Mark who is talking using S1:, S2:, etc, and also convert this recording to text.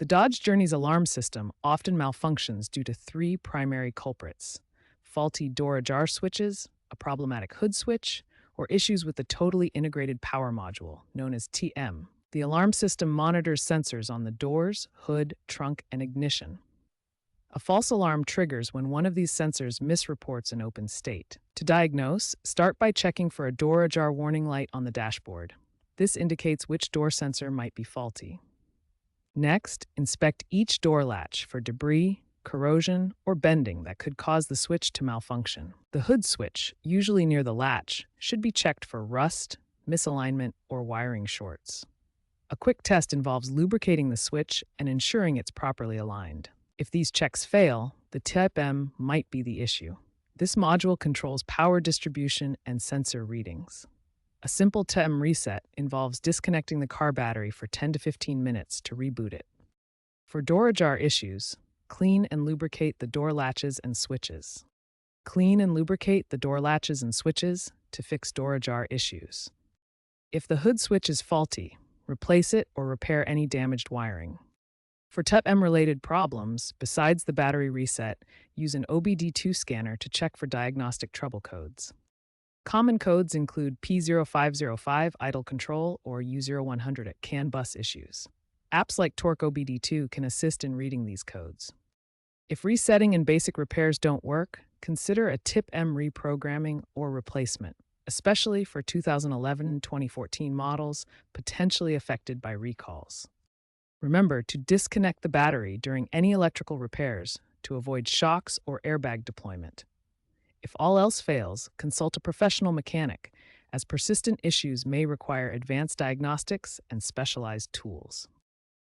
S1: The Dodge Journey's alarm system often malfunctions due to three primary culprits: faulty door ajar switches, a problematic hood switch, or issues with the totally integrated power module, known as TM. The alarm system monitors sensors on the doors, hood, trunk, and ignition. A false alarm triggers when one of these sensors misreports an open state. To diagnose, start by checking for a door ajar warning light on the dashboard. This indicates which door sensor might be faulty. Next, inspect each door latch for debris, corrosion, or bending that could cause the switch to malfunction. The hood switch, usually near the latch, should be checked for rust, misalignment, or wiring shorts. A quick test involves lubricating the switch and ensuring it's properly aligned. If these checks fail, the TIPM might be the issue. This module controls power distribution and sensor readings. A simple TIPM reset involves disconnecting the car battery for 10 to 15 minutes to reboot it. For door ajar issues, clean and lubricate the door latches and switches. Clean and lubricate the door latches and switches to fix door ajar issues. If the hood switch is faulty, replace it or repair any damaged wiring. For TIPM-related problems, besides the battery reset, use an OBD2 scanner to check for diagnostic trouble codes. Common codes include P0505 idle control or U0100 at CAN bus issues. Apps like Torque OBD2 can assist in reading these codes. If resetting and basic repairs don't work, consider a TIPM reprogramming or replacement, especially for 2011 and 2014 models potentially affected by recalls. Remember to disconnect the battery during any electrical repairs to avoid shocks or airbag deployment. If all else fails, consult a professional mechanic, as persistent issues may require advanced diagnostics and specialized tools.